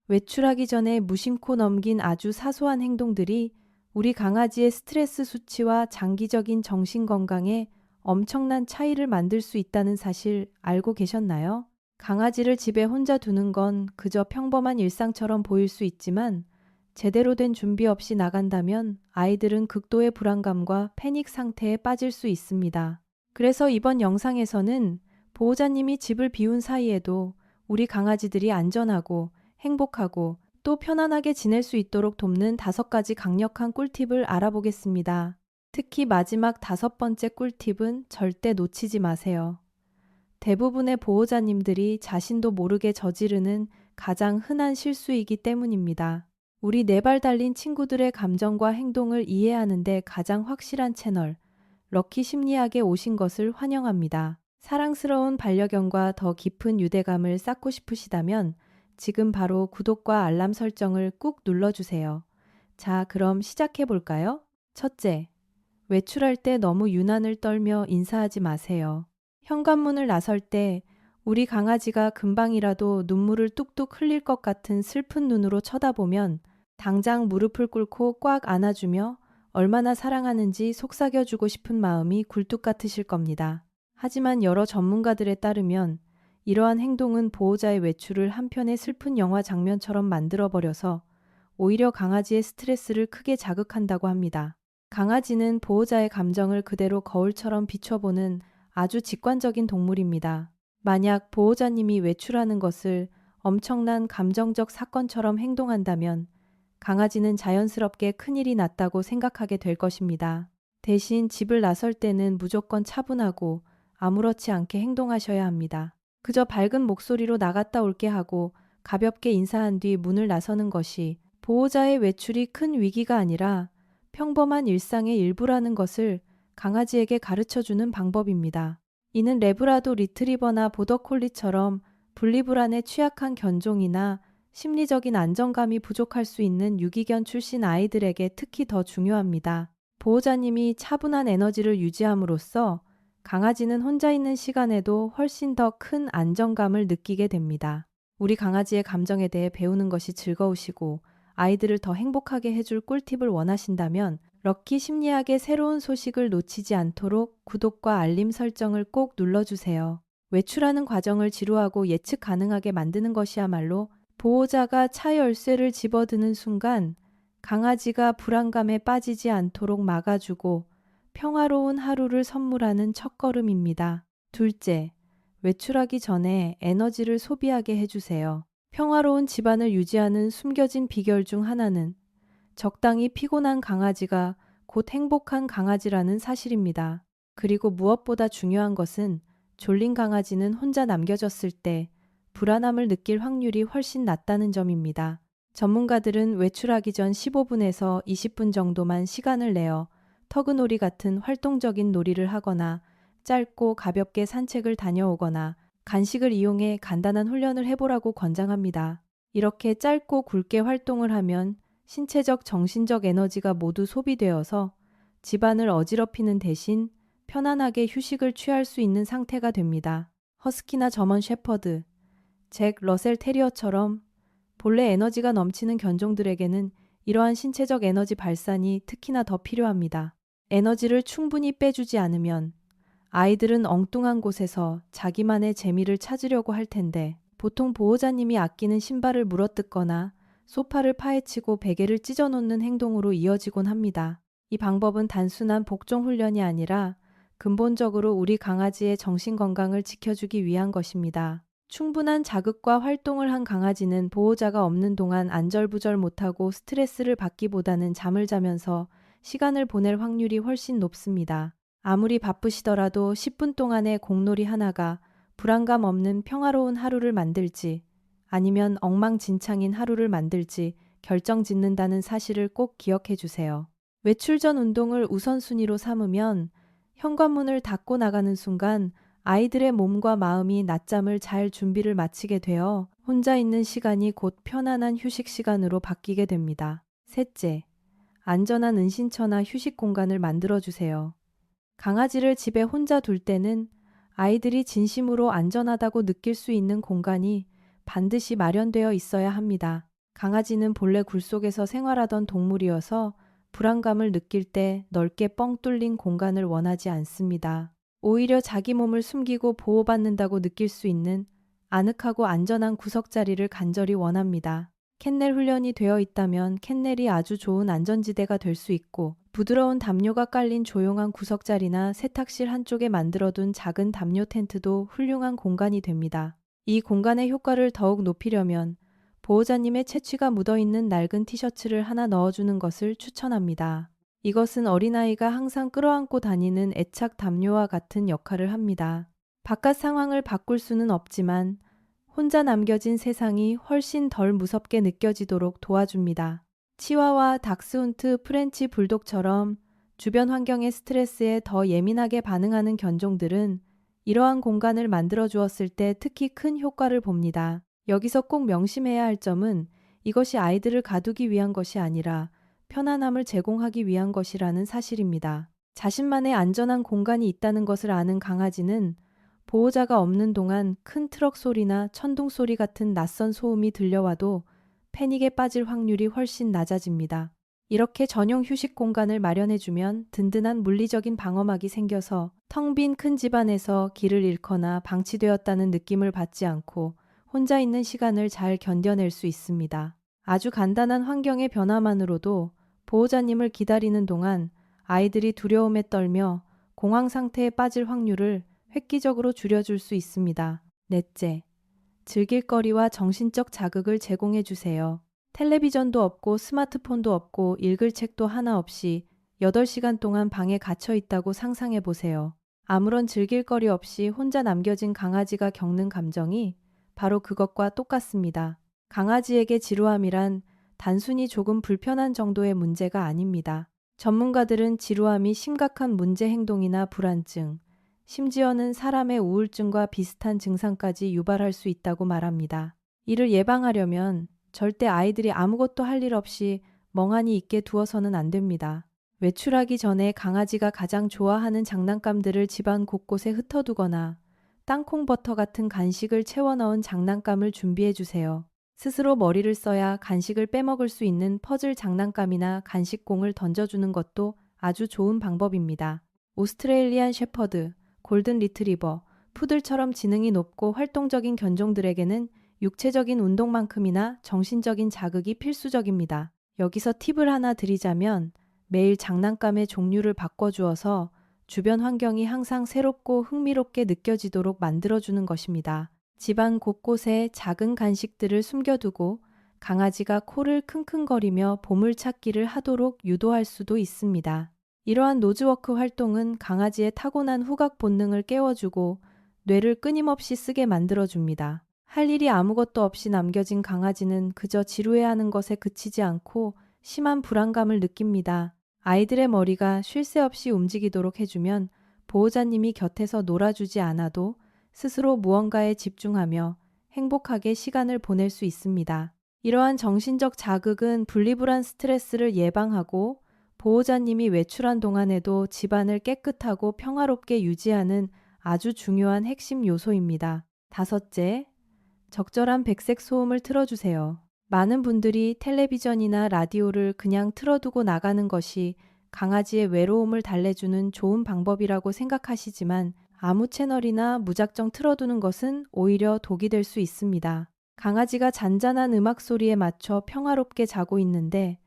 외출하기 전에 무심코 넘긴 아주 사소한 행동들이 우리 강아지의 스트레스 수치와 장기적인 정신 건강에 엄청난 차이를 만들 수 있다는 사실 알고 계셨나요? 강아지를 집에 혼자 두는 건 그저 평범한 일상처럼 보일 수 있지만 제대로 된 준비 없이 나간다면 아이들은 극도의 불안감과 패닉 상태에 빠질 수 있습니다. 그래서 이번 영상에서는 보호자님이 집을 비운 사이에도 우리 강아지들이 안전하고 행복하고 또 편안하게 지낼 수 있도록 돕는 5가지 강력한 꿀팁을 알아보겠습니다. 특히 마지막 5번째 꿀팁은 절대 놓치지 마세요. 대부분의 보호자님들이 자신도 모르게 저지르는 가장 흔한 실수이기 때문입니다. 우리 4발 달린 친구들의 감정과 행동을 이해하는데 가장 확실한 채널, 럭키 심리학에 오신 것을 환영합니다. 사랑스러운 반려견과 더 깊은 유대감을 쌓고 싶으시다면 지금 바로 구독과 알람 설정을 꾹 눌러주세요. 자, 그럼 시작해 볼까요? 첫째, 외출할 때 너무 유난을 떨며 인사하지 마세요. 현관문을 나설 때 우리 강아지가 금방이라도 눈물을 뚝뚝 흘릴 것 같은 슬픈 눈으로 쳐다보면 당장 무릎을 꿇고 꽉 안아주며 얼마나 사랑하는지 속삭여주고 싶은 마음이 굴뚝 같으실 겁니다. 하지만 여러 전문가들에 따르면 이러한 행동은 보호자의 외출을 한편의 슬픈 영화 장면처럼 만들어버려서 오히려 강아지의 스트레스를 크게 자극한다고 합니다. 강아지는 보호자의 감정을 그대로 거울처럼 비춰보는 아주 직관적인 동물입니다. 만약 보호자님이 외출하는 것을 엄청난 감정적 사건처럼 행동한다면 강아지는 자연스럽게 큰일이 났다고 생각하게 될 것입니다. 대신 집을 나설 때는 무조건 차분하고 아무렇지 않게 행동하셔야 합니다. 그저 밝은 목소리로 나갔다 올게 하고 가볍게 인사한 뒤 문을 나서는 것이 보호자의 외출이 큰 위기가 아니라 평범한 일상의 일부라는 것을 강아지에게 가르쳐주는 방법입니다. 이는 레브라도 리트리버나 보더콜리처럼 분리불안에 취약한 견종이나 심리적인 안정감이 부족할 수 있는 유기견 출신 아이들에게 특히 더 중요합니다. 보호자님이 차분한 에너지를 유지함으로써 강아지는 혼자 있는 시간에도 훨씬 더 큰 안정감을 느끼게 됩니다. 우리 강아지의 감정에 대해 배우는 것이 즐거우시고 아이들을 더 행복하게 해줄 꿀팁을 원하신다면 럭키 심리학의 새로운 소식을 놓치지 않도록 구독과 알림 설정을 꼭 눌러주세요. 외출하는 과정을 지루하고 예측 가능하게 만드는 것이야말로 보호자가 차 열쇠를 집어드는 순간 강아지가 불안감에 빠지지 않도록 막아주고 평화로운 하루를 선물하는 첫걸음입니다. 둘째, 외출하기 전에 에너지를 소비하게 해주세요. 평화로운 집안을 유지하는 숨겨진 비결 중 하나는 적당히 피곤한 강아지가 곧 행복한 강아지라는 사실입니다. 그리고 무엇보다 중요한 것은 졸린 강아지는 혼자 남겨졌을 때 불안함을 느낄 확률이 훨씬 낮다는 점입니다. 전문가들은 외출하기 전 15분에서 20분 정도만 시간을 내어 터그놀이 같은 활동적인 놀이를 하거나 짧고 가볍게 산책을 다녀오거나 간식을 이용해 간단한 훈련을 해보라고 권장합니다. 이렇게 짧고 굵게 활동을 하면 신체적, 정신적 에너지가 모두 소비되어서 집안을 어지럽히는 대신 편안하게 휴식을 취할 수 있는 상태가 됩니다. 허스키나 저먼 셰퍼드, 잭 러셀 테리어처럼 본래 에너지가 넘치는 견종들에게는 이러한 신체적 에너지 발산이 특히나 더 필요합니다. 에너지를 충분히 빼주지 않으면 아이들은 엉뚱한 곳에서 자기만의 재미를 찾으려고 할 텐데 보통 보호자님이 아끼는 신발을 물어뜯거나 소파를 파헤치고 베개를 찢어놓는 행동으로 이어지곤 합니다. 이 방법은 단순한 복종 훈련이 아니라 근본적으로 우리 강아지의 정신 건강을 지켜주기 위한 것입니다. 충분한 자극과 활동을 한 강아지는 보호자가 없는 동안 안절부절 못하고 스트레스를 받기보다는 잠을 자면서 시간을 보낼 확률이 훨씬 높습니다. 아무리 바쁘시더라도 10분 동안의 공놀이 하나가 불안감 없는 평화로운 하루를 만들지 아니면 엉망진창인 하루를 만들지 결정짓는다는 사실을 꼭 기억해 주세요. 외출 전 운동을 우선순위로 삼으면 현관문을 닫고 나가는 순간 아이들의 몸과 마음이 낮잠을 잘 준비를 마치게 되어 혼자 있는 시간이 곧 편안한 휴식 시간으로 바뀌게 됩니다. 셋째, 안전한 은신처나 휴식 공간을 만들어주세요. 강아지를 집에 혼자 둘 때는 아이들이 진심으로 안전하다고 느낄 수 있는 공간이 반드시 마련되어 있어야 합니다. 강아지는 본래 굴속에서 생활하던 동물이어서 불안감을 느낄 때 넓게 뻥 뚫린 공간을 원하지 않습니다. 오히려 자기 몸을 숨기고 보호받는다고 느낄 수 있는 아늑하고 안전한 구석자리를 간절히 원합니다. 캔넬 훈련이 되어 있다면 캔넬이 아주 좋은 안전지대가 될 수 있고, 부드러운 담요가 깔린 조용한 구석자리나 세탁실 한쪽에 만들어둔 작은 담요 텐트도 훌륭한 공간이 됩니다. 이 공간의 효과를 더욱 높이려면 보호자님의 채취가 묻어있는 낡은 티셔츠를 하나 넣어주는 것을 추천합니다. 이것은 어린아이가 항상 끌어안고 다니는 애착 담요와 같은 역할을 합니다. 바깥 상황을 바꿀 수는 없지만 혼자 남겨진 세상이 훨씬 덜 무섭게 느껴지도록 도와줍니다. 치와와, 닥스훈트, 프렌치 불독처럼 주변 환경의 스트레스에 더 예민하게 반응하는 견종들은 이러한 공간을 만들어 주었을 때 특히 큰 효과를 봅니다. 여기서 꼭 명심해야 할 점은 이것이 아이들을 가두기 위한 것이 아니라 편안함을 제공하기 위한 것이라는 사실입니다. 자신만의 안전한 공간이 있다는 것을 아는 강아지는 보호자가 없는 동안 큰 트럭 소리나 천둥 소리 같은 낯선 소음이 들려와도 패닉에 빠질 확률이 훨씬 낮아집니다. 이렇게 전용 휴식 공간을 마련해주면 든든한 물리적인 방어막이 생겨서 텅 빈 큰 집안에서 길을 잃거나 방치되었다는 느낌을 받지 않고 혼자 있는 시간을 잘 견뎌낼 수 있습니다. 아주 간단한 환경의 변화만으로도 보호자님을 기다리는 동안 아이들이 두려움에 떨며 공황 상태에 빠질 확률을 획기적으로 줄여줄 수 있습니다. 넷째, 즐길거리와 정신적 자극을 제공해 주세요. 텔레비전도 없고 스마트폰도 없고 읽을 책도 하나 없이 8시간 동안 방에 갇혀 있다고 상상해 보세요. 아무런 즐길거리 없이 혼자 남겨진 강아지가 겪는 감정이 바로 그것과 똑같습니다. 강아지에게 지루함이란 단순히 조금 불편한 정도의 문제가 아닙니다. 전문가들은 지루함이 심각한 문제 행동이나 불안증, 심지어는 사람의 우울증과 비슷한 증상까지 유발할 수 있다고 말합니다. 이를 예방하려면 절대 아이들이 아무것도 할 일 없이 멍하니 있게 두어서는 안 됩니다. 외출하기 전에 강아지가 가장 좋아하는 장난감들을 집안 곳곳에 흩어두거나 땅콩버터 같은 간식을 채워 넣은 장난감을 준비해 주세요. 스스로 머리를 써야 간식을 빼먹을 수 있는 퍼즐 장난감이나 간식공을 던져주는 것도 아주 좋은 방법입니다. 오스트레일리안 shepherd, 골든 리트리버, 푸들처럼 지능이 높고 활동적인 견종들에게는 육체적인 운동만큼이나 정신적인 자극이 필수적입니다. 여기서 팁을 하나 드리자면 매일 장난감의 종류를 바꿔주어서 주변 환경이 항상 새롭고 흥미롭게 느껴지도록 만들어주는 것입니다. 집안 곳곳에 작은 간식들을 숨겨두고 강아지가 코를 킁킁거리며 보물찾기를 하도록 유도할 수도 있습니다. 이러한 노즈워크 활동은 강아지의 타고난 후각 본능을 깨워주고 뇌를 끊임없이 쓰게 만들어줍니다. 할 일이 아무것도 없이 남겨진 강아지는 그저 지루해하는 것에 그치지 않고 심한 불안감을 느낍니다. 아이들의 머리가 쉴 새 없이 움직이도록 해주면 보호자님이 곁에서 놀아주지 않아도 스스로 무언가에 집중하며 행복하게 시간을 보낼 수 있습니다. 이러한 정신적 자극은 분리불안 스트레스를 예방하고 보호자님이 외출한 동안에도 집안을 깨끗하고 평화롭게 유지하는 아주 중요한 핵심 요소입니다. 다섯째, 적절한 백색 소음을 틀어주세요. 많은 분들이 텔레비전이나 라디오를 그냥 틀어두고 나가는 것이 강아지의 외로움을 달래주는 좋은 방법이라고 생각하시지만 아무 채널이나 무작정 틀어두는 것은 오히려 독이 될 수 있습니다. 강아지가 잔잔한 음악 소리에 맞춰 평화롭게 자고 있는데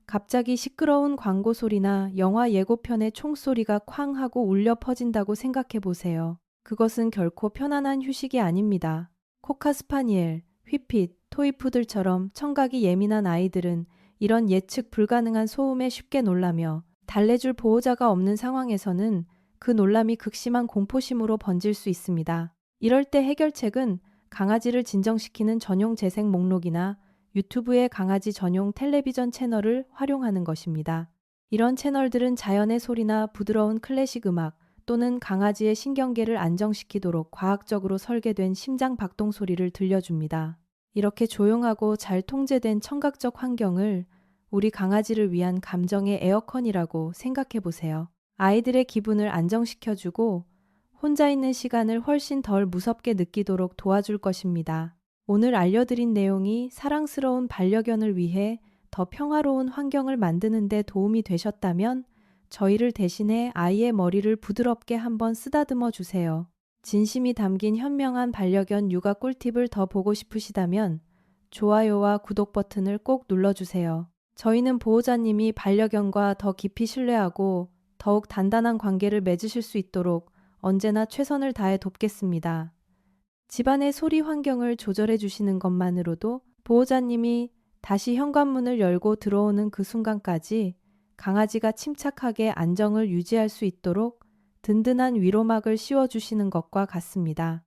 갑자기 시끄러운 광고 소리나 영화 예고편의 총소리가 쾅 하고 울려 퍼진다고 생각해 보세요. 그것은 결코 편안한 휴식이 아닙니다. 코카스파니엘, 휘핏, 토이푸들처럼 청각이 예민한 아이들은 이런 예측 불가능한 소음에 쉽게 놀라며 달래줄 보호자가 없는 상황에서는 그 놀람이 극심한 공포심으로 번질 수 있습니다. 이럴 때 해결책은 강아지를 진정시키는 전용 재생 목록이나 유튜브의 강아지 전용 텔레비전 채널을 활용하는 것입니다. 이런 채널들은 자연의 소리나 부드러운 클래식 음악 또는 강아지의 신경계를 안정시키도록 과학적으로 설계된 심장 박동 소리를 들려줍니다. 이렇게 조용하고 잘 통제된 청각적 환경을 우리 강아지를 위한 감정의 에어컨이라고 생각해 보세요. 아이들의 기분을 안정시켜주고 혼자 있는 시간을 훨씬 덜 무섭게 느끼도록 도와줄 것입니다. 오늘 알려드린 내용이 사랑스러운 반려견을 위해 더 평화로운 환경을 만드는 데 도움이 되셨다면 저희를 대신해 아이의 머리를 부드럽게 한번 쓰다듬어 주세요. 진심이 담긴 현명한 반려견 육아 꿀팁을 더 보고 싶으시다면 좋아요와 구독 버튼을 꼭 눌러주세요. 저희는 보호자님이 반려견과 더 깊이 신뢰하고 더욱 단단한 관계를 맺으실 수 있도록 언제나 최선을 다해 돕겠습니다. 집안의 소리 환경을 조절해 주시는 것만으로도 보호자님이 다시 현관문을 열고 들어오는 그 순간까지 강아지가 침착하게 안정을 유지할 수 있도록 든든한 위로막을 씌워주시는 것과 같습니다.